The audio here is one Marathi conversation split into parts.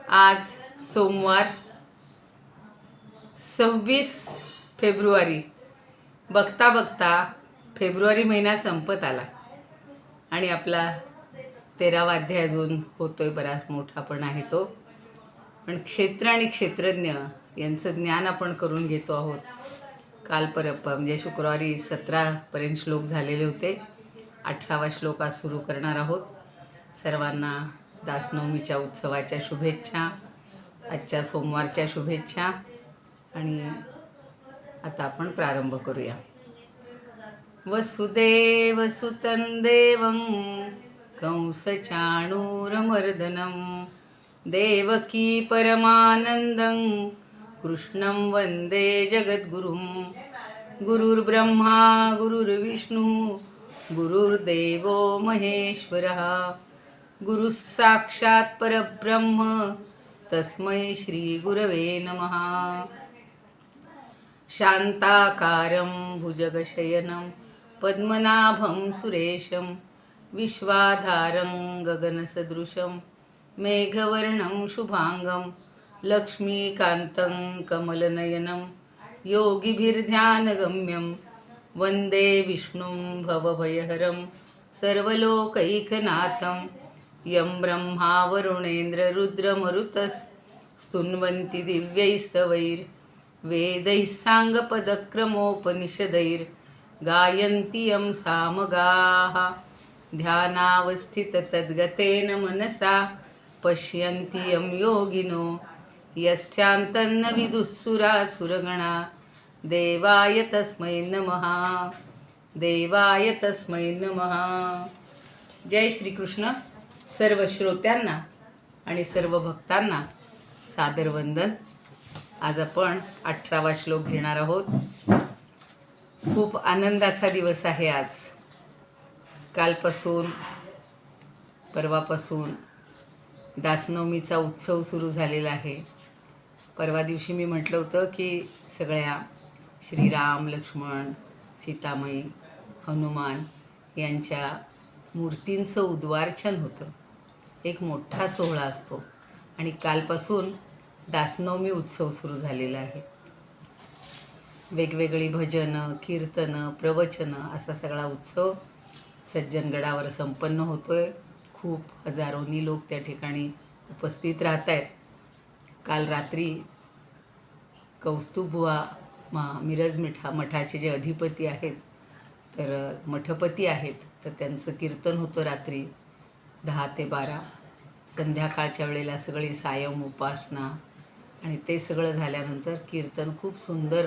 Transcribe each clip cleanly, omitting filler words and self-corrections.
आज सोमवार 26 फेब्रुवारी. बघता बघता फेब्रुवारी महिना संपत आला आणि आपला 13वा अध्याय अजून होतोय. बराच मोठा पण आहे तो. पण क्षेत्र आणि क्षेत्रज्ञ यांचं ज्ञान आपण करून घेतो आहोत. काल म्हणजे शुक्रवारी 17पर्यंत श्लोक झालेले होते. 18वा श्लोक आज सुरू करणार आहोत. सर्वांना दासनवमीच्या उत्सवाच्या शुभेच्छा, आजच्या सोमवारच्या शुभेच्छा. आणि आता आपण प्रारंभ करूया. वसुदेव सुतं देवं कंसचाणूरमर्दनं देवकी परमानंदं कृष्णं वंदे जगद्गुरुं. गुरुर्ब्रह्मा गुरुर्विष्णू गुरुर्देवो महेश्वरः गुरुः साक्षात् परब्रह्म तस्मै श्री गुरवे नमः. शांताकारं भुजगशयनं पद्मनाभं सुरेशं विश्वाधारं गगनसदृशं मेघवर्णं शुभांगं लक्ष्मीकान्तं कमलनयनं योगिभिर्ध्यानगम्यं वन्दे विष्णुं भवभयहरं सर्वलोकैकनाथं. यं ब्रह्मा वरुणेन्द्र रुद्रमरुतस्तुन्वन्ति दिव्यैस्तवैर्वेदैः साङ्गपदक्रमोपनिषदैर्गायन्ति यं सामगाः. ध्यानावस्थिततद्गतेन मनसा पश्यन्ति यं योगिनो यस्यान्तन्न विदुःसुरासुरगणा. देवाय तस्मै नमः, देवाय तस्मै नमः. जय श्रीकृष्ण. सर्व श्रोत्यांना आणि सर्व भक्तांना सादर वंदन. आज आपण 18वा श्लोक घेणार आहोत. खूप आनंदाचा दिवस आहे आज. कालपासून परवापासून दासनवमीचा उत्सव सुरू झालेला आहे. परवा दिवशी मी म्हटलं होतं की सगळ्या श्रीराम, लक्ष्मण, सीतामाई, हनुमान यांच्या मूर्तींचं उद्वारचन होतं. एक मोठा सोहळा असतो आणि कालपासून दासनवमी उत्सव सुरू झालेला आहे. वेगवेगळी भजनं, कीर्तनं, प्रवचनं असा सगळा उत्सव सज्जनगडावर संपन्न होतोय. खूप हजारोनी लोक त्या ठिकाणी उपस्थित राहत आहेत. काल रात्री कौस्तुभबुवा मिरज मठाचे जे अधिपती आहेत, तर मठपती आहेत, तर त्यांचं कीर्तन होतं रात्री 10 ते 12. संध्याकाळच्या वेळेला सगळी सायम उपासना आणि ते सगळं झाल्यानंतर कीर्तन खूप सुंदर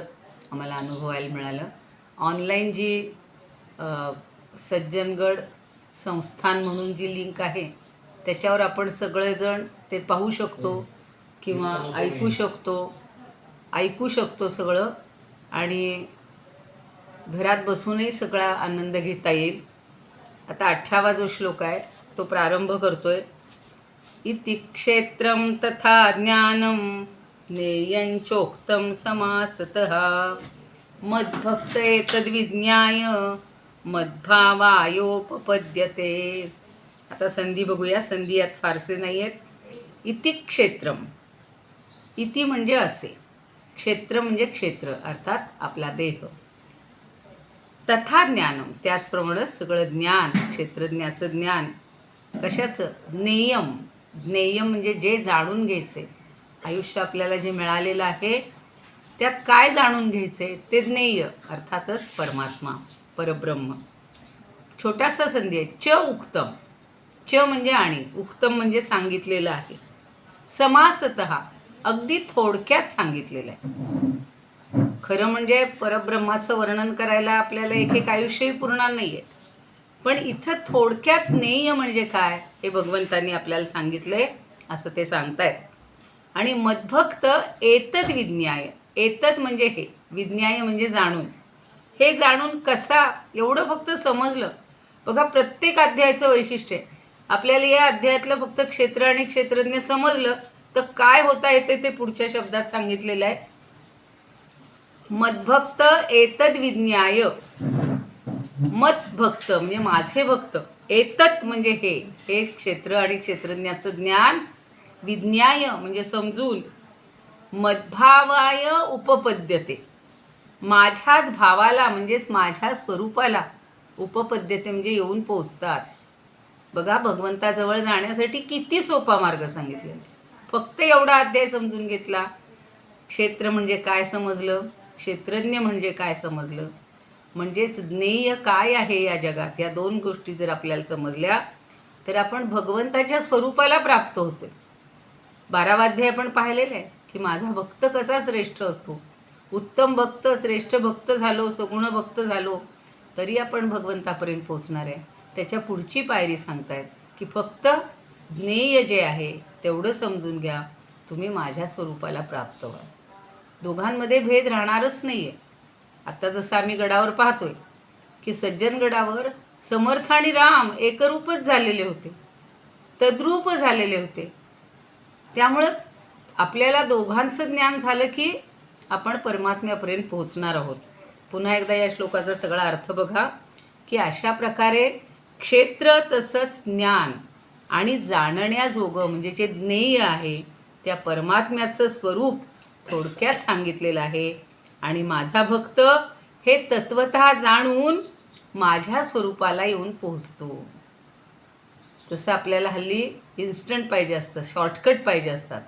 आम्हाला अनुभवायला मिळालं. ऑनलाईन जी सज्जनगड संस्थान म्हणून जी लिंक आहे त्याच्यावर आपण सगळेजण ते पाहू शकतो किंवा ऐकू शकतो सगळं. आणि घरात बसूनही सगळा आनंद घेता येईल. आता 18वा जो श्लोक आहे तो प्रारंभ करतोय. इति क्षेत्रं तथा ज्ञानं ज्ञेयं चोक्तं समासतः मद्भक्त एतद्विज्ञाय मद्भावायोपपद्यते. आता संधी बघूया. संधी यात फारसे नाही आहेत. इति क्षेत्रम. इति म्हणजे असे, क्षेत्र म्हणजे क्षेत्र अर्थात आपला देह. तथा ज्ञानम त्याचप्रमाणे सगळं ज्ञान, क्षेत्रज्ञाचं ज्ञान. कशाचं? ज्ञेयम. ज्ञेयम म्हणजे जे जाणून घ्यायचे. आयुष्य आपल्याला जे मिळालेलं आहे त्यात काय जाणून घ्यायचे ते ज्ञेय, अर्थातच परमात्मा, परब्रह्म. छोटासा संधी आहे. च उक्तम. च म्हणजे आणि, उक्तम म्हणजे सांगितलेलं आहे. समासतः अगदी थोडक्यात सांगितलेलं आहे. खरं म्हणजे परब्रह्माचं वर्णन करायला आपल्याला एक आयुष्यही पुरणार नाही आहे. पण इथं थोडक्यात ज्ञेय म्हणजे काय हे भगवंतांनी आपल्याला सांगितलंय असं ते सांगतायत. आणि मद्भक्त एतद विज्ञाय. एतद म्हणजे हे, विज्ञाय म्हणजे जाणून. हे जाणून कसा, एवढं फक्त समजलं. बघा, प्रत्येक अध्यायाचं वैशिष्ट्य आहे. आपल्याला या अध्यायातलं फक्त क्षेत्र आणि क्षेत्रज्ञ समजलं तर काय होता येते ते पुढच्या शब्दात सांगितलेलं आहे. मद्भक्त एतद विज्ञाय. मत भक्त म्हणजे माझे भक्त. एतत् म्हणजे हे क्षेत्र आणि क्षेत्रज्ञाचं ज्ञान, विज्ञाय म्हणजे समजून, मद्भावाय उपपद्यते, माझ्याच भावाला म्हणजेच माझ्या स्वरूपाला उपपद्यते म्हणजे येऊन पोचतात. बघा, भगवंताजवळ जाण्यासाठी किती सोपा मार्ग सांगितलेला. फक्त एवढा अध्याय समजून घेतला, क्षेत्र म्हणजे काय समजलं, क्षेत्रज्ञ म्हणजे काय समजलं, म्हणजेच ज्ञेय काय आहे या जगात, या दोन गोष्टी जर आपल्याला समजल्या तर आपण भगवंताच्या स्वरूपाला प्राप्त होतोय. 12वा अध्याय आपण पाहिलेलं आहे की माझा भक्त कसा श्रेष्ठ असतो. उत्तम भक्त, श्रेष्ठ भक्त झालो, सगुण भक्त झालो तरी आपण भगवंतापर्यंत पोचणार आहे. त्याच्या पुढची पायरी सांगतायत की फक्त ज्ञेय जे आहे तेवढं समजून घ्या, तुम्ही माझ्या स्वरूपाला प्राप्त व्हा. दोघांमध्ये भेद राहणारच नाही आहे. आता जसं आम्ही गडावर पाहतोय की सज्जनगडावर समर्थ आणि राम एकरूपच झालेले होते, तद्रूप झालेले होते. त्यामुळं आपल्याला दोघांचं ज्ञान झालं की आपण परमात्म्यापर्यंत पोहोचणार आहोत. पुन्हा एकदा या श्लोकाचा सगळा अर्थ बघा की अशा प्रकारे क्षेत्र तसंच ज्ञान आणि जाणण्याजोगं म्हणजे जे ज्ञेय आहे त्या परमात्म्याचं स्वरूप थोडक्यात सांगितलेलं आहे. आणि माझा भक्त हे तत्वतः जाणून माझ्या स्वरूपाला येऊन पोहोचतो. तसं आपल्याला हल्ली इन्स्टंट पाहिजे असतं, शॉर्टकट पाहिजे असतात.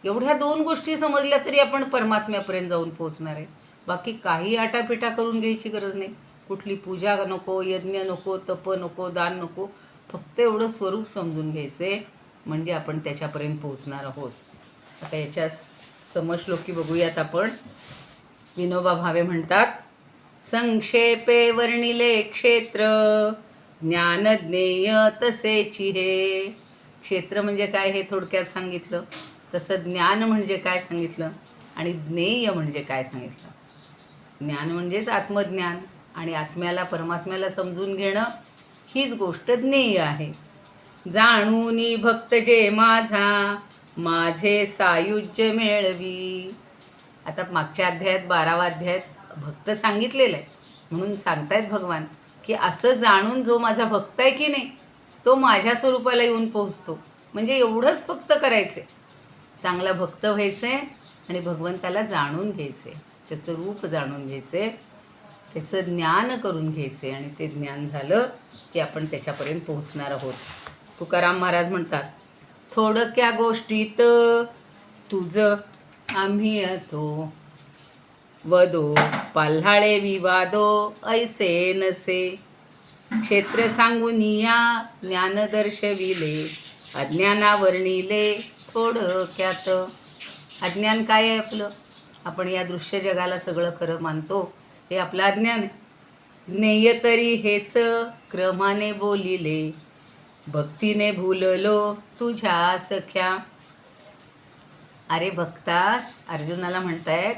एवढ्या दोन गोष्टी समजल्या तरी आपण परमात्म्यापर्यंत जाऊन पोहोचणार आहे. बाकी काही आटापिटा करून घ्यायची गरज नाही. कुठली पूजा नको, यज्ञ नको, तप नको, दान नको. फक्त एवढं स्वरूप समजून घ्यायचे म्हणजे आपण त्याच्यापर्यंत पोहोचणार आहोत. आता याच्या समश्लोकी बघूयात आपण. विनोबा भावे म्हणतात, संक्षेपे वर्णिले क्षेत्र ज्ञान ज्ञेय तसेची हे. क्षेत्र म्हणजे काय हे थोडक्यात सांगितलं, तसं ज्ञान म्हणजे काय सांगितलं आणि ज्ञेय म्हणजे काय सांगितलं. ज्ञान म्हणजेच आत्मज्ञान आणि आत्म्याला परमात्म्याला समजून घेणं हीच गोष्ट ज्ञेय आहे. जाणूनी भक्त जे माझा माझे सायुज्य मेळवी. आता मागच्या अध्यायात 12वा अध्यायात भक्त सांगितलेलं आहे म्हणून सांगतायत भगवान की असं जाणून जो माझा भक्त आहे की नाही तो माझ्या स्वरूपाला येऊन पोहोचतो. म्हणजे एवढंच फक्त करायचं आहे, चांगला भक्त व्हायचं आहे आणि भगवंताला जाणून घ्यायचं आहे, त्याचं रूप जाणून घ्यायचं आहे, त्याचं ज्ञान करून घ्यायचं आहे आणि ते ज्ञान झालं की आपण त्याच्यापर्यंत पोहोचणार आहोत. तुकाराम महाराज म्हणतात, थोडक्या गोष्टीत तुझं आम्ही येतो वदो पाल्हाळे विवादो ऐसे नसे. क्षेत्र सांगून या ज्ञान दर्शविले अज्ञाना वर्णिले थोडक्यात. अज्ञान काय आहे आपलं? आपण या दृश्य जगाला सगळं खरं मानतो, हे आपलं अज्ञान आहे. ज्ञेय तरी हेच क्रमाने बोलिले भक्तीने भूललो तुझ्या सख्या. अरे भक्ता, अर्जुनाला म्हणतायत,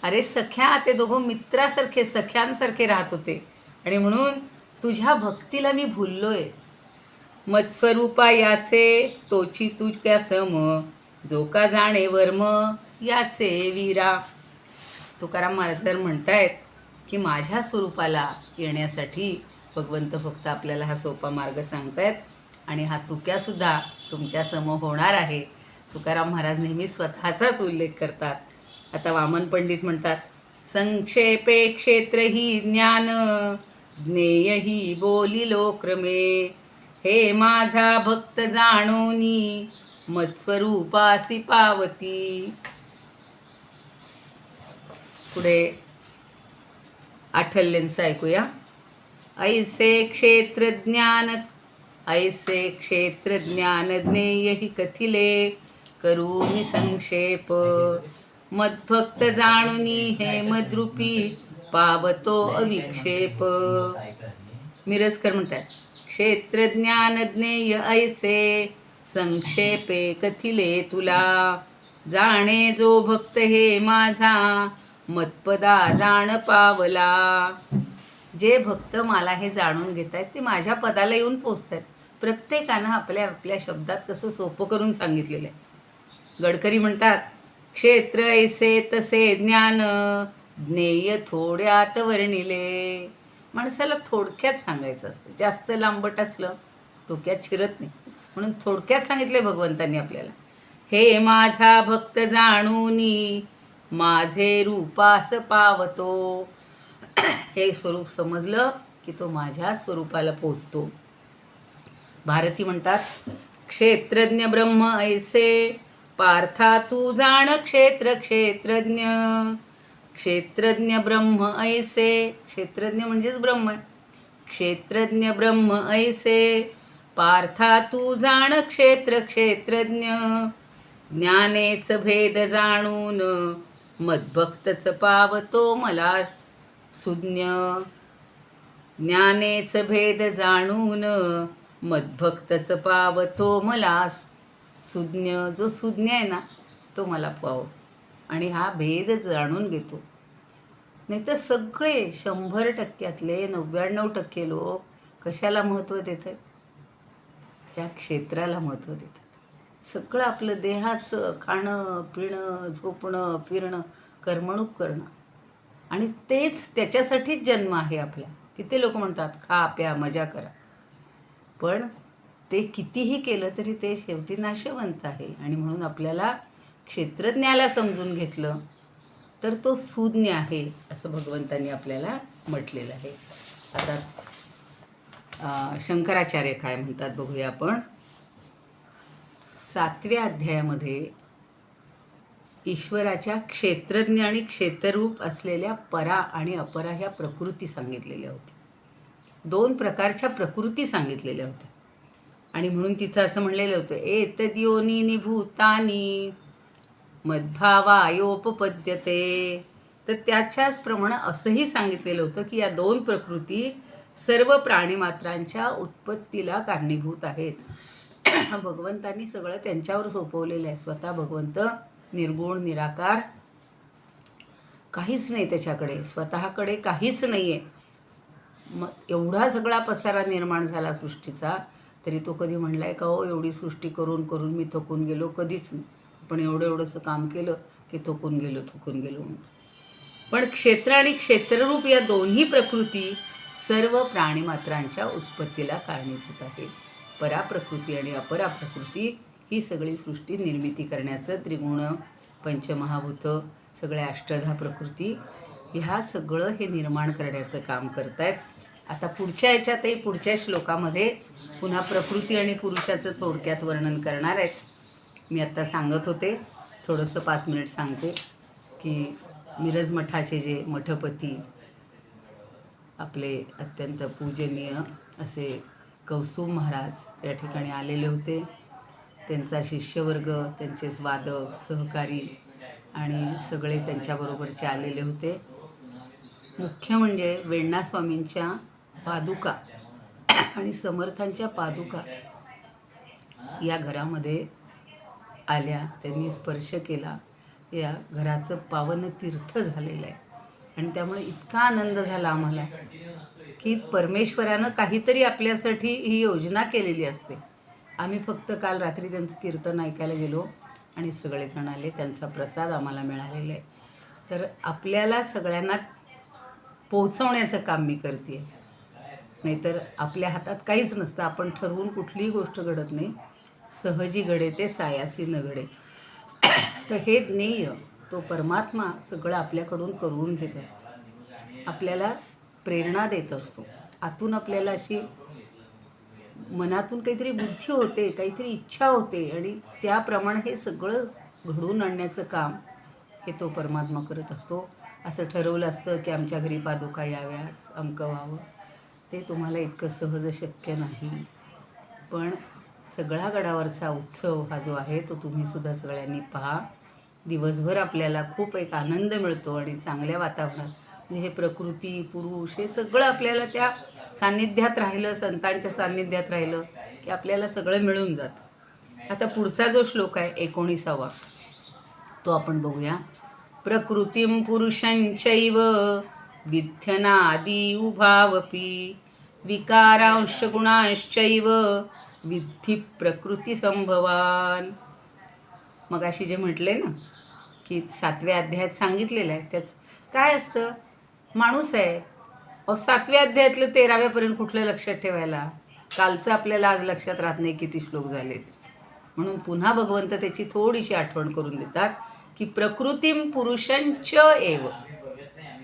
अरे सख्या, ते दोघं मित्रासारखे सख्यांसारखे राहत होते आणि म्हणून तुझ्या भक्तीला मी भुललोय. मत्स्वरूपा याचे तोची तुझ्या सम जो का जाणे वर्म याचे वीरा. तुकाराम महाराज म्हणतायत की माझ्या स्वरूपाला येण्यासाठी भगवंत फक्त आपल्याला हा सोपा मार्ग सांगतायत आणि हा तुक्यासुद्धा तुमच्या सम होणार आहे. तुकाराम महाराज नेहमी स्वतःचाच उल्लेख करतात. आता वामन पंडित म्हणतात, संक्षेपे क्षेत्र ही ज्ञान ज्ञेय ही बोलिलो क्रमे हे माझा भक्त जाणोनी मत्स्वरूपासी पावती. पुढे आठल्यांचं ऐकूया. ऐसे क्षेत्र ज्ञान ज्ञेय ही कथिले करून संक्षेप मद्भक्त जाणुनी हे मद्रूपी पावतो अविक्षेप. मिरजकर म्हणतात, क्षेत्र ज्ञान ज्ञेय ऐसे संक्षेपे कथिले तुला जाणे जो भक्त हे माझा मतपदा जाण पावला. जे भक्त मला हे जाणून घेत आहेत ते माझ्या पदाला येऊन पोचत आहेत. प्रत्येकानं आपल्या आपल्या शब्दात कसं सोपं करून सांगितलेलं आहे. गडकरी म्हणतात, क्षेत्र ऐसे तसे ज्ञान ज्ञेय थोड्यात वर्णिले. माणसाला थोडक्यात सांगायचं असतं. जास्त लांबट असलं डोक्यात शिरत नाही. म्हणून थोडक्यात सांगितले भगवंतांनी आपल्याला. हे माझा भक्त जाणूनी माझे रूपास पावतो. हे स्वरूप समजलं की तो माझ्या स्वरूपाला पोचतो. भारती म्हणतात, क्षेत्रज्ञ ब्रह्म ऐसे पार्था तू जाण क्षेत्र क्षेत्रज्ञ. क्षेत्रज्ञ ब्रह्म ऐसे, क्षेत्रज्ञ म्हणजेच ब्रह्म आहे. क्षेत्रज्ञ ब्रह्म ऐसे पार्था तू जाण क्षेत्र क्षेत्रज्ञ. ज्ञानेच भेद जाणून मद्भक्तच पावतो मला सुज्ञ. ज्ञानेच भेद जाणून मद्भक्तच पावतो मला सुज्ञ. जो सुज्ञ आहे ना तो मला पाव, आणि हा भेद जाणून घेतो. नाही तर सगळे 100%तले 99% लोक कशाला महत्त्व देतात? या क्षेत्राला महत्त्व देतात. सगळं आपलं देहाचं खाणं पिणं झोपणं फिरणं करमणूक करणं, आणि तेच त्याच्यासाठीच जन्म आहे आपला. किती लोक म्हणतात खा प्या मजा करा, पण ते कितीही केलं तरी ते शेवटी नाशवंत आहे. आणि म्हणून आपल्याला क्षेत्रज्ञाला समजून घेतलं तर तो सुज्ञ आहे असं भगवंतांनी आपल्याला म्हटलेलं आहे. आता शंकराचार्य काय म्हणतात बघूया आपण. 7व्या अध्यायामध्ये ईश्वराच्या क्षेत्रज्ञ आणि क्षेत्ररूप असलेल्या परा आणि अपरा ह्या प्रकृती सांगितलेल्या होत्या. 2 प्रकारच्या प्रकृती सांगितलेल्या होत्या. आणि म्हणून तिथं असं म्हणलेलं होतं, एतद्योनीनि भूतानी मद्भावायोपपद्यते. तर त्याच्याचप्रमाणे असंही सांगितलेलं होतं की या 2 प्रकृती सर्व प्राणीमात्रांच्या उत्पत्तीला कारणीभूत आहेत. भगवंतांनी सगळं त्यांच्यावर सोपवलेलं आहे. स्वतः भगवंत निर्गुण निराकार, काहीच नाही त्याच्याकडे, स्वतःकडे काहीच नाही आहे. मग एवढा सगळा पसारा निर्माण झाला सृष्टीचा, तरी तो कधी म्हणला आहे का हो एवढी सृष्टी करून करून मी थकून गेलो? कधीच नाही. पण एवढंसं काम केलं की थकून गेलो म्हणून. पण क्षेत्र आणि क्षेत्ररूप या दोन्ही प्रकृती सर्व प्राणीमात्रांच्या उत्पत्तीला कारणीभूत आहे. पराप्रकृती आणि अपराप्रकृती ही सगळी सृष्टी निर्मिती करण्याचं, त्रिगुण पंचमहाभूत सगळ्या 8 प्रकृती ह्या सगळं हे निर्माण करण्याचं काम करत आहेत. आता पुढच्या याच्यातही पुढच्या श्लोकामध्ये पुन्हा प्रकृती आणि पुरुषाचं थोडक्यात वर्णन करणार आहेत. मी आत्ता सांगत होते, थोडंसं 5 मिनिट सांगते की मिरज मठाचे जे मठपती आपले अत्यंत पूजनीय असे कौस्तुभ महाराज या ठिकाणी आलेले होते. त्यांचा शिष्यवर्ग, त्यांचेच वादक सहकारी आणि सगळे त्यांच्याबरोबरचे आलेले होते. मुख्य म्हणजे वेण्णा स्वामींच्या पादुका आणि समर्थांच्या पादुका या घरामध्ये आल्या. त्यांनी स्पर्श केला. या घराचं पावन तीर्थ झालेलं आहे. आणि त्यामुळे इतका आनंद झाला आम्हाला की परमेश्वरानं काहीतरी आपल्यासाठी ही योजना केलेली असते. आम्ही फक्त काल रात्री त्यांचं कीर्तन ऐकायला गेलो आणि सगळेजण आले. त्यांचा प्रसाद आम्हाला मिळालेला आहे. तर आपल्याला सगळ्यांना पोहोचवण्याचं काम मी करते आहे. नाहीतर आपल्या हातात काहीच नसतं. आपण ठरवून कुठलीही गोष्ट घडत नाही. सहजी घडे ते सायासी न घडे. तर हे ज्ञेय तो परमात्मा सगळं आपल्याकडून करून घेत असतो. आपल्याला प्रेरणा देत असतो. आतून आपल्याला अशी मनातून काहीतरी बुद्धी होते, काहीतरी इच्छा होते, आणि त्याप्रमाणे हे सगळं घडवून आणण्याचं काम हे तो परमात्मा करत असतो. असं ठरवलं असतं की आमच्या घरी पादुका याव्याच, अमकं व्हावं. ते तुम्हाला इतकं सहज शक्य नाही. पण सगळा गडावरचा उत्सव हा जो आहे तो तुम्हीसुद्धा सगळ्यांनी पहा. दिवसभर आपल्याला खूप एक आनंद मिळतो आणि चांगल्या वातावरणात, म्हणजे हे प्रकृती पुरुष हे सगळं आपल्याला त्या सान्निध्यात राहिलं, संतांच्या सान्निध्यात राहिलं की आपल्याला सगळं मिळून जातं. आता पुढचा जो श्लोक आहे 19वा तो आपण बघूया. प्रकृतीं पुरुषंचैव विध्यनादि उभावपि विकारांश गुणांश्चैव विद्धि प्रकृती संभवान. मग अशी जे म्हटले ना की 7व्या अध्यायात सांगितलेलं आहे, त्याच काय असतं? माणूस आहे, अहो 7व्या अध्यायातलं 13व्यापर्यंत कुठलं लक्षात ठेवायला? कालचं आपल्याला आज लक्षात राहत नाही किती श्लोक झालेत. म्हणून पुन्हा भगवंत त्याची थोडीशी आठवण करून देतात की प्रकृतीम पुरुषंच एव.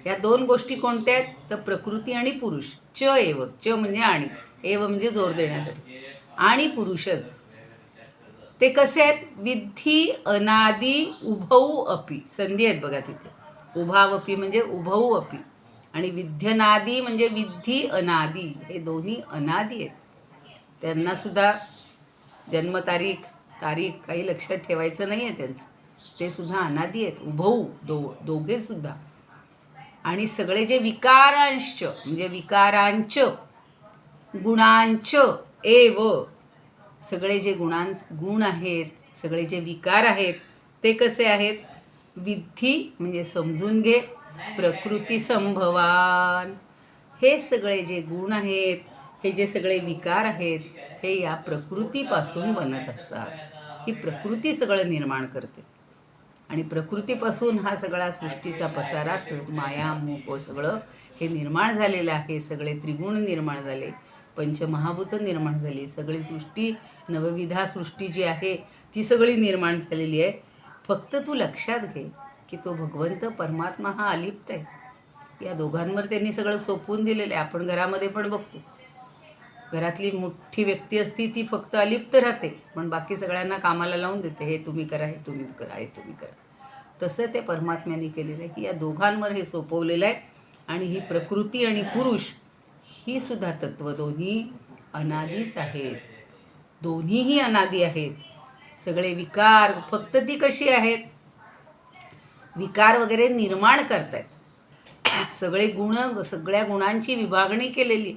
या दोन गोष्टी कोणत्या आहेत? तर प्रकृती आणि पुरुष. च एव, च म्हणजे आणि, एव म्हणजे जोर देण्यासाठी, आणि पुरुषच. ते कसे आहेत? विद्धी अनादी उभौ अपी. संधी आहेत बघा तिथे. उभावपी म्हणजे उभौ अपी, आणि विध्यनादी म्हणजे विद्धी अनादी. हे दोन्ही अनादी आहेत. त्यांना सुद्धा जन्मतारीख तारीख काही लक्षात ठेवायचं नाही आहे त्यांचं. ते सुद्धा अनादी आहेत. उभौ दोघे सुद्धा. आणि सगळे जे विकारांश म्हणजे विकारांच गुणांच एव, सगळे जे गुण आहेत, सगळे जे विकार आहेत ते कसे आहेत? विद्धी म्हणजे समजून घे, प्रकृती संभवान. हे सगळे जे गुण आहेत, हे जे सगळे विकार आहेत, हे या प्रकृतीपासून बनत असतात. ही प्रकृती सगळं निर्माण करते. आणि प्रकृतीपासून हा सगळा सृष्टीचा पसारा, माया मोह सगळं हे निर्माण झालेलं आहे. सगळे त्रिगुण निर्माण झाले, पंचमहाभूत निर्माण झाली, सगळी सृष्टी, नवविधा सृष्टी जी आहे ती सगळी निर्माण झालेली आहे. फक्त तू लक्षात घे की तो भगवंत परमात्मा हा अलिप्त आहे. या दोघांवर त्यांनी सगळं सोपवून दिलेलं आहे. आपण घरामध्ये पण बघतो, घरातली मोठी व्यक्ती असती ती फक्त अलिप्त राहते, पण बाकी सगळ्यांना कामाला लावून देते. हे तुम्ही करा, हे तुम्ही करा, हे तुम्ही करा. तसं ते परमात्म्याने केलेलं आहे की या दोघांवर हे सोपवलेलं आहे. आणि ही प्रकृती आणि पुरुष ही सुद्धा तत्व दोन्ही अनादीच आहेत. दोन्हीही अनादी आहेत. सगळे विकार फक्त ती कशी आहेत? विकार वगैरे निर्माण करतायत. सगळे गुण, सगळ्या गुणांची विभागणी केलेली.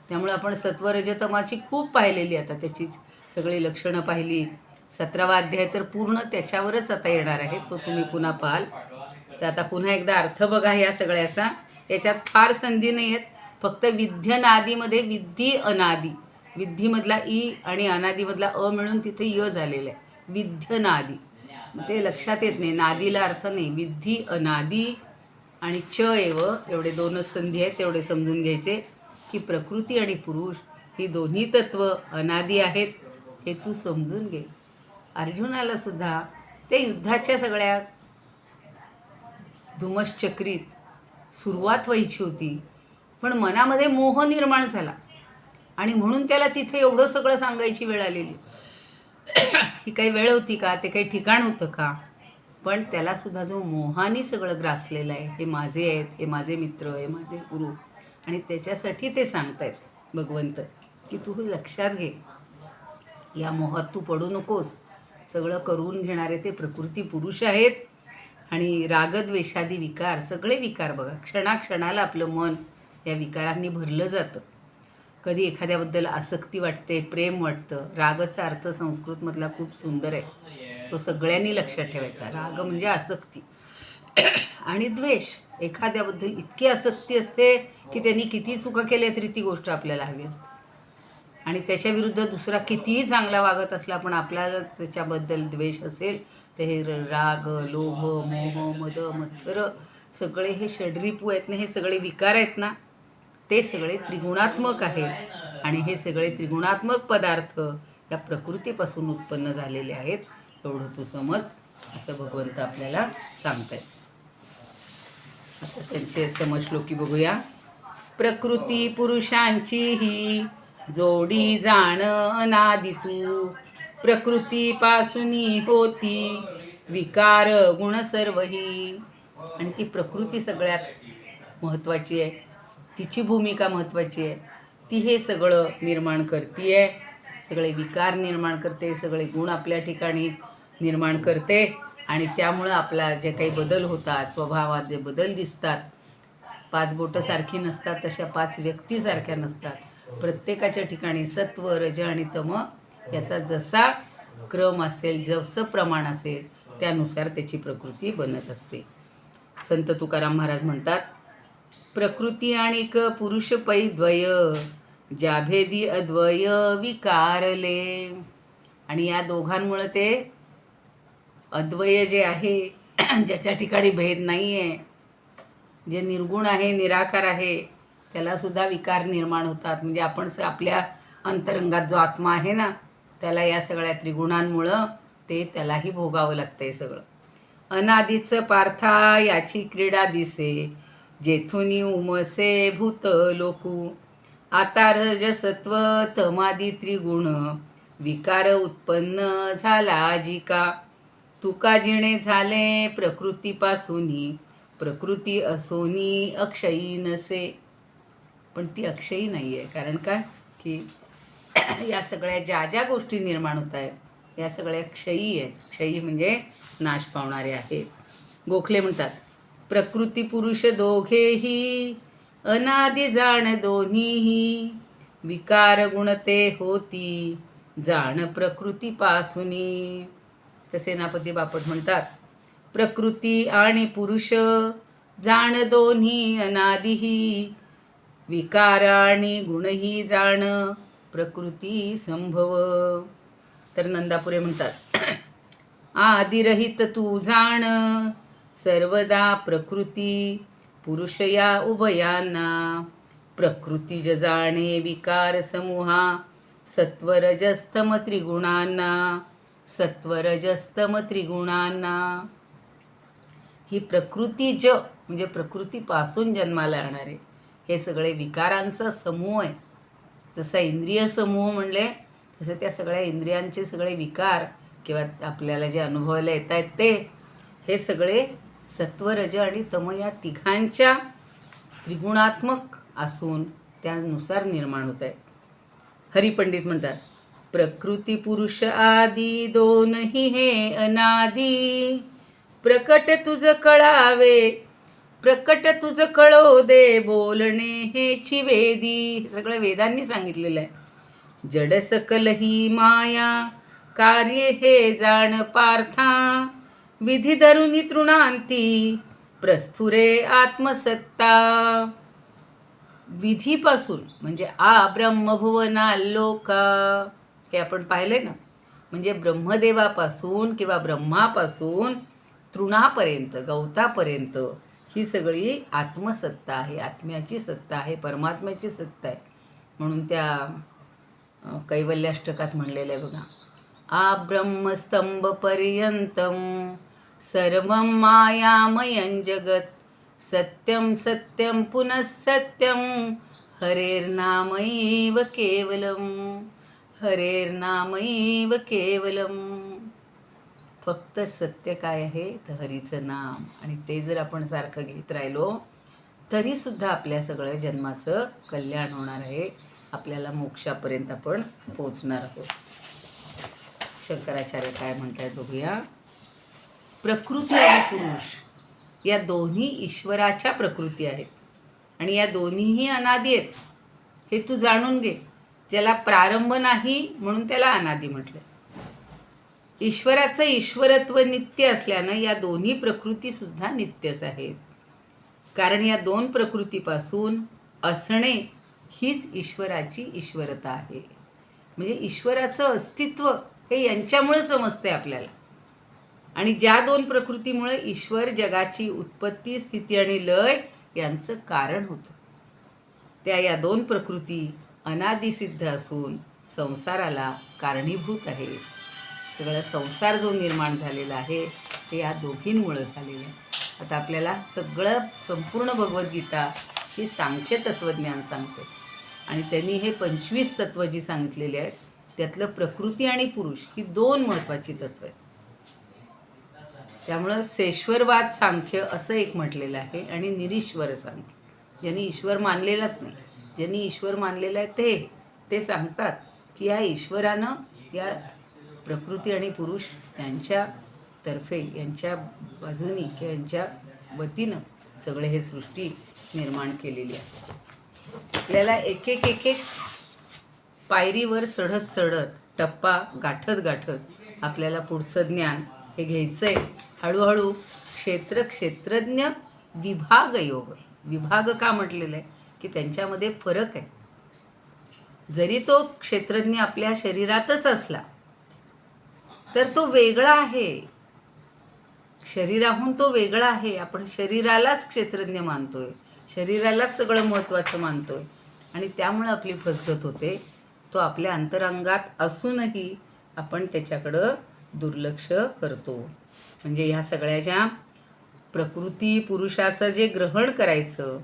त्यामुळे आपण सत्वरजतमाची खूप पाहिलेली, आता त्याची सगळी लक्षणं पाहिली. 17वा अध्याय तर पूर्ण त्याच्यावरच आता येणार आहे, तो तुम्ही पुन्हा पाहाल. तर आता पुन्हा एकदा अर्थ बघा या सगळ्याचा. याच्यात फार संधी नाही आहेत. फक्त विध्यनादीमध्ये विद्धी अनादी, विद्धीमधला ई आणि अनादीमधला अ मिळून तिथे य झालेलं आहे. विध्यनादी ते लक्षात येत नाही, नादीला अर्थ नाही. विद्धी अनादी आणि च एव, एवढे दोनच संधी आहेत, तेवढे समजून घ्यायचे की प्रकृती आणि पुरुष ही दोन्ही तत्व अनादी आहेत. हे तू समजून घे. अर्जुनाला सुद्धा ते युद्धाच्या सगळ्या धुमश्चक्रीत सुरुवात व्हायची होती, पण मनामध्ये मोह निर्माण झाला आणि म्हणून त्याला तिथे एवढं सगळं सांगायची वेळ आलेली. ही काही वेळ होती का? ते काही ठिकाण होतं का? पण त्याला सुद्धा जो मोहाने सगळं ग्रासलेलं आहे, हे माझे आहेत, हे माझे मित्र, हे माझे गुरु, आणि त्याच्यासाठी ते सांगतायत भगवंत की तू लक्षात घे, या मोहात तू पडू नकोस. सगळं करून घेणारे ते प्रकृती पुरुष आहेत. आणि रागद्वेषादी विकार, सगळे विकार बघा, क्षणाक्षणाला आपलं मन या विकारांनी भरलं जातं. कधी एखाद्याबद्दल आसक्ती वाटते, प्रेम वाटतं. रागचा अर्थ संस्कृतमधला खूप सुंदर आहे, तो सगळ्यांनी लक्षात ठेवायचा. राग म्हणजे आसक्ती. आणि द्वेष, एखाद्याबद्दल इतकी आसक्ती असते की त्यांनी किती चुका केल्या तरी ती गोष्ट आपल्याला हवी असते. आणि त्याच्या विरुद्ध दुसरा कितीही चांगला वागत असला पण आपल्याला त्याच्याबद्दल द्वेष असेल तर हे राग, लोभ, मोह, मद, मत्सर, सगळे हे षड्रिपू आहेत ना, हे सगळे विकार आहेत ना, ते सगळे त्रिगुणात्मक आहेत. आणि हे सगळे त्रिगुणात्मक पदार्थ या प्रकृतीपासून उत्पन्न झालेले आहेत. एवढं तू समज, असं भगवंत आपल्याला सांगतायत. आता त्यांचे समश्लोकी बघूया. प्रकृती पुरुषांची ही जोडी जाण अनादी तू, प्रकृतीपासूनी होती विकार गुण सर्वही. आणि ती प्रकृती सगळ्यात महत्त्वाची आहे, तिची भूमिका महत्त्वाची आहे. ती हे सगळं निर्माण करते आहे, सगळे विकार निर्माण करते, सगळे गुण आपल्या ठिकाणी निर्माण करते. आणि त्यामुळं आपला जे काही बदल होतात, स्वभावात जे बदल दिसतात, 5 बोटं सारखी नसतात, तशा 5 व्यक्तीसारख्या नसतात. प्रत्येकाच्या ठिकाणी सत्व, रज आणि तम याचा जसा क्रम असेल, जसं प्रमाण असेल, त्यानुसार त्याची प्रकृती बनत असते. संत तुकाराम महाराज म्हणतात, प्रकृती आणिक पुरुष पै द्वय, ज्याभेदी अद्वय विकारले. आणि या दोघांमुळे ते अद्वय जे आहे, ज्याच्या ठिकाणी भेद नाही आहे, जे निर्गुण आहे, निराकार आहे, त्यालासुद्धा विकार निर्माण होतात. म्हणजे आपण आपल्या अंतरंगात जो आत्मा आहे ना, त्याला या सगळ्या त्रिगुणांमुळं त्यालाही भोगावं लागतं आहे सगळं. अनादीचं पार्था याची क्रीडा दिसे, जेथुनी उमसे भूत लोकू. आता रजसत्व तमादी त्रिगुण, विकार उत्पन्न झाला जिका. तुका जिणे झाले प्रकृतीपासूनी, प्रकृती असोनी अक्षयी नसे. पण ती अक्षयी नाही आहे. कारण काय की या सगळ्या ज्या ज्या गोष्टी निर्माण होत आहेत या सगळ्या क्षयी आहेत. क्षयी म्हणजे नाश पावणारे आहेत. गोखले म्हणतात, प्रकृती पुरुष दोघेही, अनादि जाण दोन्हीही. विकार गुणते होती, जाण प्रकृतीपासूनी. तर सेनापती बापट म्हणतात, प्रकृती आणि पुरुष जाण दोन्ही अनादिही. विकार आणि गुणही जाण प्रकृती संभव. तर नंदापुरे म्हणतात, आदिरहित तू जाण, सर्वदा प्रकृती पुरुष या उभयांना. प्रकृती जाणे विकार समूहा, सत्वरजस्तम त्रिगुणांना. सत्वरजस्तम त्रिगुणांना. ही प्रकृती म्हणजे प्रकृतीपासून जन्माला येणारे हे सगळे विकारांचा समूह आहे. जसा इंद्रिय समूह म्हणले तसे त्या सगळ्या इंद्रियांचे सगळे विकार किंवा आपल्याला जे अनुभवायला येत आहेत हे सगळे सत्वरज आणि तम या तिघांच्या त्रिगुणात्मक असून त्यानुसार निर्माण होत आहेत. हरिपंडित म्हणतात, प्रकृती पुरुष आदी दोनही हे अनादी. प्रकट तुझ कळावे, प्रकट तुझ कळो दे, बोलणे हेची वेदी. सगळं वेदांनी सांगितलेलं आहे. जड सकल ही माया, कार्य हे जाण पार्था. विधी धरुनी तृणांती, प्रस्फुरे आत्मसत्ता. विधीपासून म्हणजे ब्रह्मभुवना लोका हे आपण पाहिले ना. म्हणजे ब्रह्मदेवापासून किंवा ब्रह्मापासून तृणापर्यंत गवतापर्यंत ही सगळी आत्मसत्ता आहे, आत्म्याची सत्ता आहे, परमात्म्याची सत्ता आहे. म्हणून त्या कैवल्याष्टकात म्हणलेलं आहे बघा, ब्रह्मस्तंभ पर्यंतम सर्वं मायामयं जगत. सत्यं सत्यं पुनः सत्यं, हरेर्नामैव केवलम. हरेर्नामैव केवलम. फक्त सत्य काय आहे तर हरीचं नाम. आणि ते जर आपण सारखं घेत राहिलो तरीसुद्धा आपल्या सगळ्या जन्माचं कल्याण होणार आहे. आपल्याला मोक्षापर्यंत आपण पोचणार आहोत. शंकराचार्य काय म्हणतात बघूया. प्रकृती आणि पुरुष या दोन्ही ईश्वराच्या प्रकृती आहेत आणि या दोन्हीही अनादी आहेत. हे तू जाणून घे. ज्याला प्रारंभ नाही म्हणून त्याला अनादी म्हटलं. ईश्वराचं ईश्वरत्व नित्य असल्यानं या दोन्ही प्रकृतीसुद्धा नित्यच आहेत. कारण या दोन प्रकृतीपासून असणे हीच ईश्वराची ईश्वरता आहे. म्हणजे ईश्वराचं अस्तित्व हे यांच्यामुळे समजते आपल्याला. आणि ज्या दोन प्रकृतीमुळे ईश्वर जगाची उत्पत्ती, स्थिती आणि लय यांचं कारण होतं, त्या या दोन प्रकृती अनादिसिद्ध असून संसाराला कारणीभूत आहे. सगळा संसार जो निर्माण झालेला आहे ते या दोघींमुळं झालेलं आहे. आता आपल्याला सगळं संपूर्ण भगवद्गीता ही सांख्य तत्त्वज्ञान सांगते आणि त्यांनी हे 25 तत्त्व जी सांगितलेली आहेत त्यातलं प्रकृती आणि पुरुष ही दोन महत्त्वाची तत्त्व आहेत. त्यामुळं सेश्वरवाद सांख्य असं एक म्हटलेलं आहे आणि निरीश्वर सांख्य, ज्यांनी ईश्वर मानलेलाच नाही. ज्यांनी ईश्वर मानलेलं आहे ते सांगतात की या ईश्वरानं या प्रकृती आणि पुरुष यांच्यातर्फे यांच्या बाजूनी किंवा यांच्या वतीनं सगळे हे सृष्टी निर्माण केलेली आहे. आपल्याला एक एक पायरीवर चढत टप्पा गाठत आपल्याला पुढचं ज्ञान हे घ्यायचं आहे. हळूहळू क्षेत्रज्ञ विभाग योग. विभाग का म्हटलेलं आहे की त्यांच्यामध्ये फरक आहे. जरी तो क्षेत्रज्ञ आपल्या शरीरातच असला तर तो वेगळा आहे. शरीराहून तो वेगळा आहे. आपण शरीरालाच क्षेत्रज्ञ मानतोय, शरीरालाच सगळं महत्त्वाचं मानतोय आणि त्यामुळे आपली फसगत होते. तो आपल्या अंतरंगात असूनही आपण त्याच्याकडं दुर्लक्ष करतो. म्हणजे ह्या सगळ्याच्या प्रकृती पुरुषाचं जे ग्रहण करायचं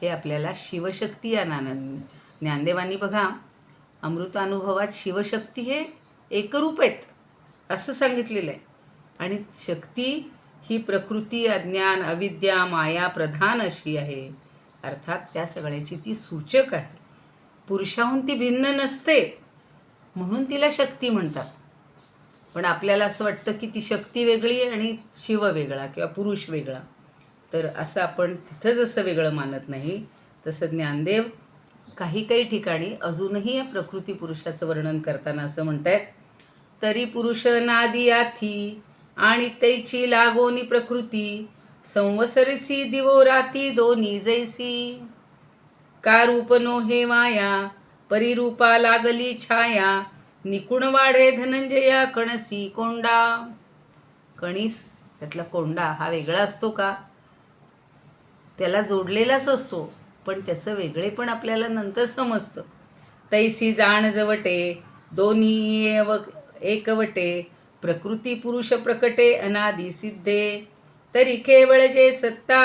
हे आपल्याला शिवशक्ती या ज्ञानदेवांनी बघा अमृतानुभवात शिवशक्ती हे एकरूप आहेत असं सांगितलेलं आहे. आणि शक्ती ही प्रकृती अज्ञान अविद्या माया प्रधान अशी आहे. अर्थात त्या सगळ्याची ती सूचक आहे. पुरुषाहून ती भिन्न नसते म्हणून तिला शक्ती म्हणतात. पण आपल्याला असं वाटतं की ती शक्ती वेगळी आणि शिव वेगळा किंवा पुरुष वेगळा. तर असं आपण तिथं जसं वेगळं मानत नाही तसं ज्ञानदेव काही काही ठिकाणी अजूनही या प्रकृती पुरुषाचं वर्णन करताना असं म्हणतायत, तरी पुरुष नादी आथी आणि तैची लागोनी प्रकृती संवसरसी दिवो राती दोन्ही जैसी का रूप नो हे माया परिरूपा लागली छाया निकुण वाढे धनंजया कणसी कोंडा. कणीस त्यातला कोंडा हा वेगळा असतो का? त्याला जोडलेलाच असतो पण त्याचं वेगळेपण आपल्याला नंतर समजतं. तैसी जाण जवटे दोन्ही एकवटे प्रकृती पुरुष प्रकटे अनादि सिद्धे तरी केवळ जे सत्ता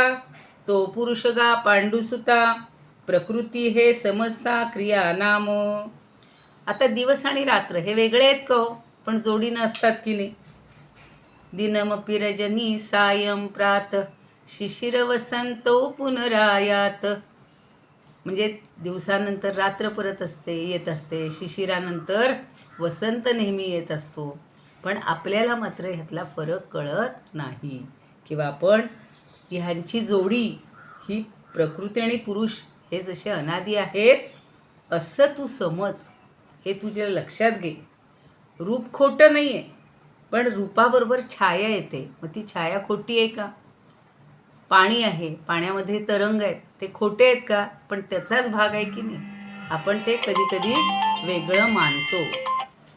तो पुरुष गा पांडुसुता प्रकृती हे समजता क्रिया नाम. आता दिवस आणि रात्र हे वेगळे आहेत का हो? पण जोडीनं असतात की नाही? दिनमपि रजनी सायं प्रात शिशिर वसंतो पुनरायात. म्हणजे दिवसानंतर रात्र परत येत असते, शिशिरानंतर वसंत नेहमी येत असतो. पण आपल्याला मात्र ह्यातला फरक कळत नाही किंवा आपण ह्यांची जोडी ही प्रकृती आणि पुरुष हे जसे अनादी आहेत असं तू समज. हे तुझ्या लक्षात घे. रूप खोटं नाही आहे पण रूपाबरोबर छाया येते. मग ती छाया खोटी आहे का? पाणी आहे, पाण्यामध्ये तरंग आहेत, ते खोटे आहेत का? पण त्याचाच भाग आहे की नाही. आपण ते कधी कधी वेगळं मानतो.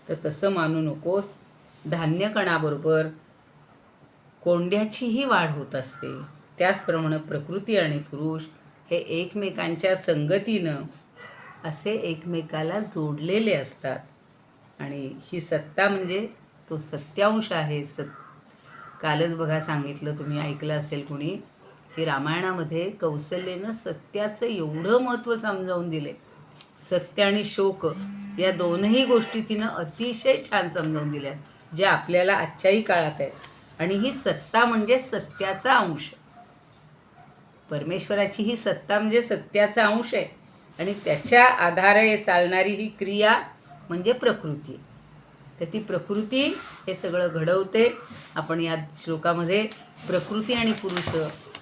तर तसं मानू नकोस. धान्य कणाबरोबर कोंड्याचीही वाढ होत असते. त्याचप्रमाणे प्रकृती आणि पुरुष हे एकमेकांच्या संगतीनं असे एकमेकाला जोडलेले असतात. आणि ही सत्ता म्हणजे तो सत्यांश आहे. कालच बघा सांगितलं, तुम्ही ऐकलं असेल कुणी, की रामायणामध्ये कौसल्येनं सत्याचं एवढं महत्त्व समजावून दिले. सत्य आणि शोक या दोनही गोष्टी तिनं अतिशय छान समजावून दिल्या ज्या आपल्याला आजच्याही काळात आहेत. आणि ही सत्ता म्हणजे सत्याचा अंश. परमेश्वराची ही सत्ता म्हणजे सत्याचा अंश आहे आणि त्याच्या आधारे चालणारी ही क्रिया म्हणजे प्रकृती. तर ती प्रकृती हे सगळं घडवते. आपण या श्लोकामध्ये प्रकृती आणि पुरुष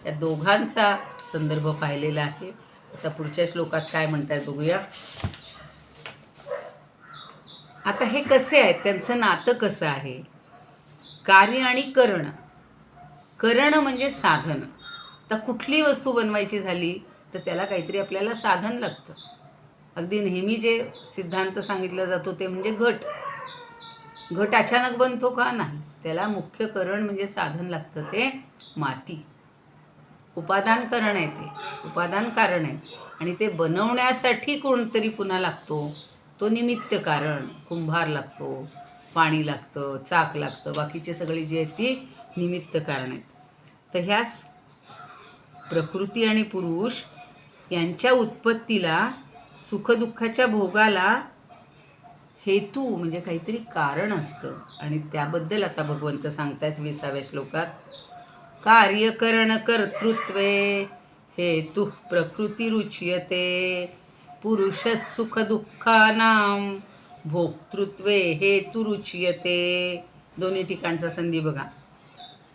या दोघांचा संदर्भ पाहिलेला आहे. आता पुढच्या श्लोकात काय म्हणतात बघूया. आता हे कसे आहेत, त्यांचं नातं कसं आहे? कार्य आणि करण. करण म्हणजे साधन. तर कुठली वस्तू बनवायची झाली तर त्याला काहीतरी आपल्याला साधन लागतं. अगदी नेहमी जे सिद्धांत सांगितला जातो ते म्हणजे घट. घट अचानक बनतो का? नाही. त्याला मुख्य करण म्हणजे साधन लागतं, ते माती. उपादान करण आहे, ते उपादान कारण आहे. आणि ते बनवण्यासाठी कोणतरी पुन्हा लागतो, तो निमित्त कारण. कुंभार लागतो, पाणी लागतं, चाक लागतं, बाकीचे सगळे जे आहेत ती निमित्त कारण आहेत. तर ह्या प्रकृती आणि पुरुष यांच्या उत्पत्तीला, सुखदुःखाच्या भोगाला हेतू म्हणजे काहीतरी कारण असतं. आणि त्याबद्दल आता भगवंत सांगतात 20व्या श्लोकात, कार्यकरण कर्तृत्वे हेतु प्रकृती रुच्यते पुरुष सुखदुःखानां भोक्तृत्वे हेतु रुच्यते. दोन्ही ठिकाणचा संधी बघा.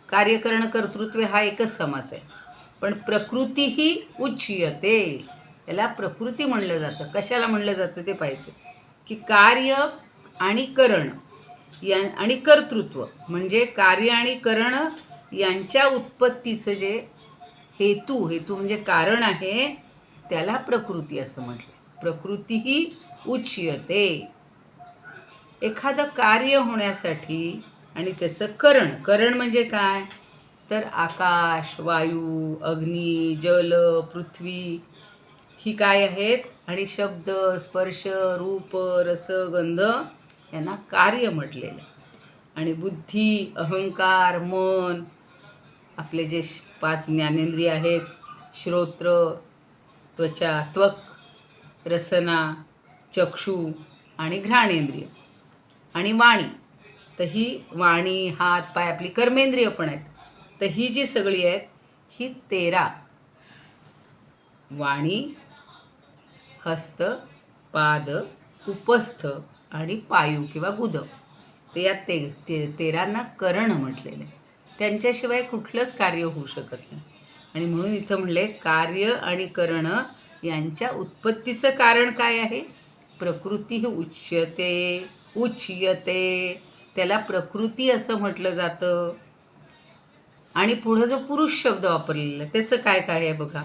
कार्यकरण कर्तृत्वे हा एकच समास आहे, पण प्रकृती ही उच्यते. याला प्रकृती म्हणलं जातं. कशाला म्हणलं जातं ते पाहिजे की कार्य आणि करण आणि कर्तृत्व म्हणजे कार्य आणि करण यांच्या उत्पत्तीचं जे हेतू म्हणजे कारण आहे त्याला प्रकृती असं म्हटलं. प्रकृती ही उच्यते. एखादं कार्य होण्यासाठी आणि त्याचं करण म्हणजे काय? तर आकाश, वायू, अग्नी, जल, पृथ्वी ही काय आहेत? आणि शब्द, स्पर्श, रूप, रस, गंध यांना कार्य म्हटलेलं आहे. आणि बुद्धी, अहंकार, मन, आपले जे 5 ज्ञानेंद्रिय आहेत, श्रोत्र, त्वचा, त्वक, रसना, चक्षु आणि घ्राणेंद्रिय आणि वाणी. तर ही वाणी, हात, पाय आपली कर्मेंद्रिय पण आहेत. तर ही जी सगळी आहेत ही 13 वाणी, हस्त, पाद, उपस्थ आणि पायू किंवा गुद. ते या 13 करण म्हटलेले आहे. त्यांच्याशिवाय कुठलंच कार्य होऊ शकत नाही. आणि म्हणून इथं म्हणले कार्य आणि करण यांच्या उत्पत्तीचं कारण काय आहे? प्रकृती उच्यते. त्याला प्रकृती असं म्हटलं जातं. आणि पुढं जो पुरुष शब्द वापरलेला आहे त्याचं काय काय आहे बघा.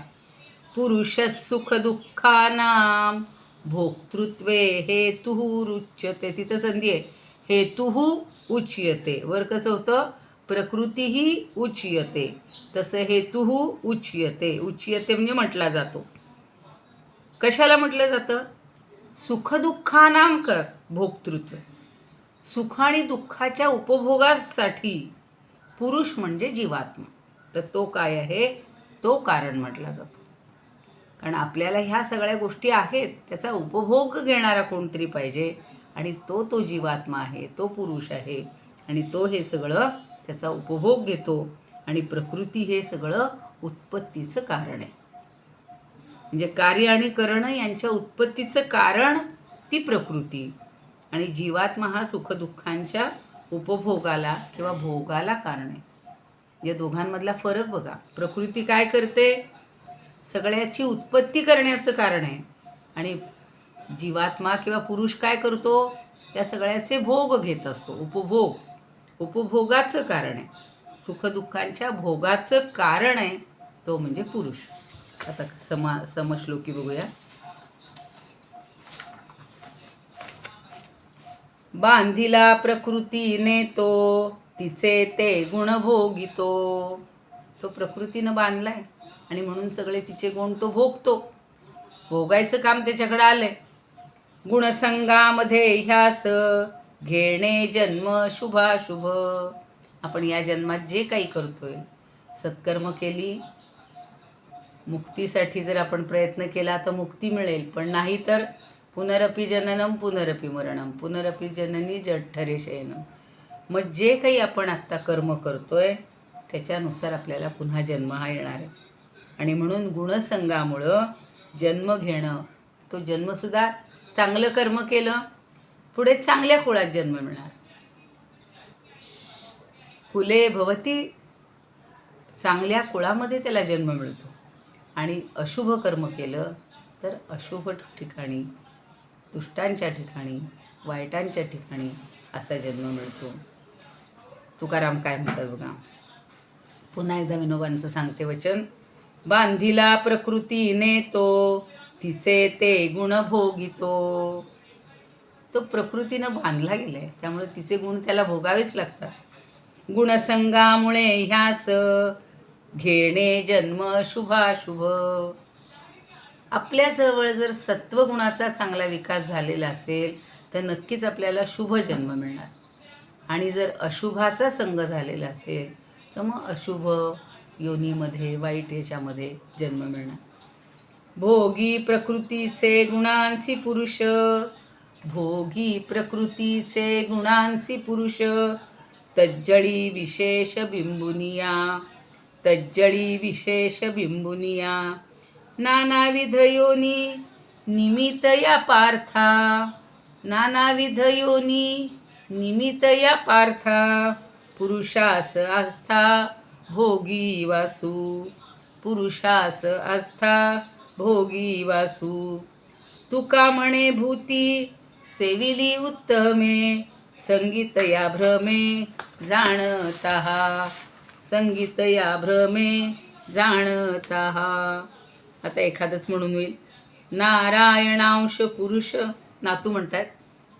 पुरुष सुख दुःखानां भोक्तृत्वे हेतुः उच्यते. तिथं संधी आहे हेतुः उच्यते. वर कसं होतं? प्रकृतीही उच्यते, तसं हेतुः उच्यते. उच्यते म्हणजे म्हटला जातो. कशाला म्हटलं जातं? सुखदुःखानां भोक्तृत्व. सुख आणि दुःखाच्या उपभोगासाठी पुरुष म्हणजे जीवात्मा. तर तो काय आहे? तो कारण म्हटला जातो. कारण आपल्याला ह्या सगळ्या गोष्टी आहेत, त्याचा उपभोग घेणारा कोणतरी पाहिजे. आणि तो जीवात्मा आहे, तो पुरुष आहे. आणि तो हे सगळं त्याचा उपभोग घेतो. आणि प्रकृती हे सगळं उत्पत्तीचं कारण आहे. म्हणजे कार्य आणि करण यांच्या उत्पत्तीचं कारण ती प्रकृती. आणि जीवात्मा हा सुखदुःखांच्या उपभोगाला किंवा भोगाला कारण आहे. या दोघांमधला फरक बघा. प्रकृती काय करते? सगळ्याची उत्पत्ती करण्याचं कारण आहे. आणि जीवात्मा किंवा पुरुष काय करतो? या सगळ्याचे भोग घेत असतो. उपभोगाचं कारण आहे. सुखदुःखांच्या भोगाचं कारण आहे तो म्हणजे पुरुष. आता समश्लोकी बघूया. बांधिला प्रकृतीने तो तिचे ते गुण भोगितो. तो प्रकृतीनं बांधलाय आणि म्हणून सगळे तिचे गुण तो भोगतो. भोगायचं काम त्याच्याकडे आलंय. गुणसंगामध्ये ह्यास घेणे जन्म शुभाशुभ. आपण या जन्मात जे काही करतोय, सत्कर्म केली, मुक्तीसाठी जर आपण प्रयत्न केला तर मुक्ती मिळेल. पण नाही तर पुनरपि जननम पुनरपि मरणम पुनरपि जननी जठरे शयनम. मग जे काही आपण आत्ता कर्म करतोय त्याच्यानुसार आपल्याला पुन्हा जन्म हा येणार आहे. आणि म्हणून गुणसंगामुळं जन्म घेणं, तो जन्मसुद्धा चांगलं कर्म केलं पुढे चांगल्या कुळात जन्म मिळणार. कुले भवती, चांगल्या कुळामध्ये त्याला जन्म मिळतो. आणि अशुभ कर्म केलं तर अशुभ ठिकाणी, दुष्टांच्या ठिकाणी, वाईटांच्या ठिकाणी असा जन्म मिळतो. तुकाराम काय म्हणतात बघा. पुन्हा एकदा विनोबांचं सांगते वचन. बांधिला प्रकृतीने तो तिचे ते गुण भोगितो. तो प्रकृतीनं बांधला गेलाय, त्यामुळे तिचे गुण त्याला भोगावेच लागतात. गुणसंगामुळे ह्यास घेणे जन्म शुभाशुभ. आपल्याजवळ जर सत्वगुणाचा चांगला विकास झालेला असेल तर नक्कीच आपल्याला शुभ जन्म मिळणार. आणि जर अशुभाचा संग झालेला असेल तर मग अशुभ योनीमध्ये, वाईट याच्यामध्ये जन्म मिळणार. भोगी प्रकृतीचे गुणांसी पुरुष. भोगी प्रकृतीचे गुणांसी पुरुष. तज्जळी विशेष बिंबुनिया. तज्जळी विशेष बिंबुनिया. नानाविध योनी निमित्त या पार्था. नानाविध योनी निमित्त या पार्था. पुरुषास आस्था भोगी वासू. पुरुषास आस्था भोगी वासू. तुका म्हणे भूती सेविली उत्तमे. संगीत या भ्रमे जाणता. संगीत या भ्रमे जाणता. आता एखादंच म्हणून होईल. नारायणांश पुरुष. नातू म्हणतात.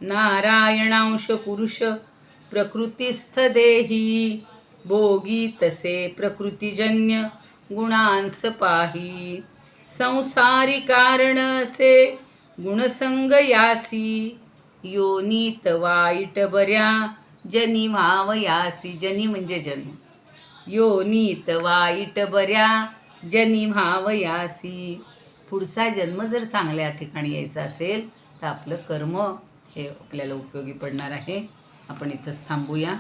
नारायणांश पुरुष प्रकृतीस्थ देही. भोगी तसे प्रकृतिजन्य गुणांस पाही. संसारी कारण असे गुणसंग यासी. योनीत वाईट बऱ्या जनी व्हावयासी. जनी म्हणजे जन्म. योनीत वाईट बऱ्या जनी व्हावयासी. पुढचा जन्म जर चांगल्या ठिकाणी यायचा असेल तर आपलं कर्म हे आपल्याला उपयोगी पडणार आहे. आपण इथंच थांबूया.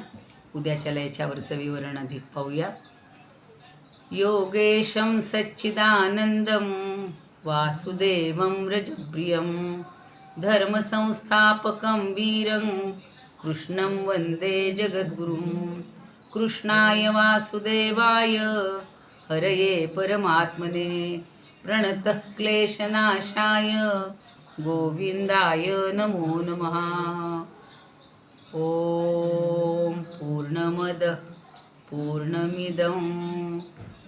उद्याच्याला याच्यावरचं विवरण अधिक पाहूया. योगेशं सच्चिदानंदं वासुदेवं व्रजप्रियं धर्मसंस्थापकं वीरं कृष्णं वन्दे जगद्गुरुं. कृष्णाय वासुदेवाय हरये परमात्मने प्रणतः क्लेशनाशाय गोविंदाय नमो नमः. ॐ पूर्णमदः पूर्णमिदं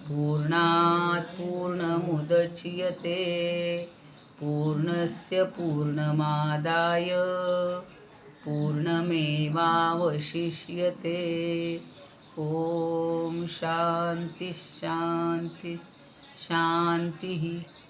पूर्णात् पूर्णमुदच्यते पूर्णस्य पूर्णमादाय पूर्णमेवावशिष्यते. ॐ शान्ति शान्ति शान्तिः.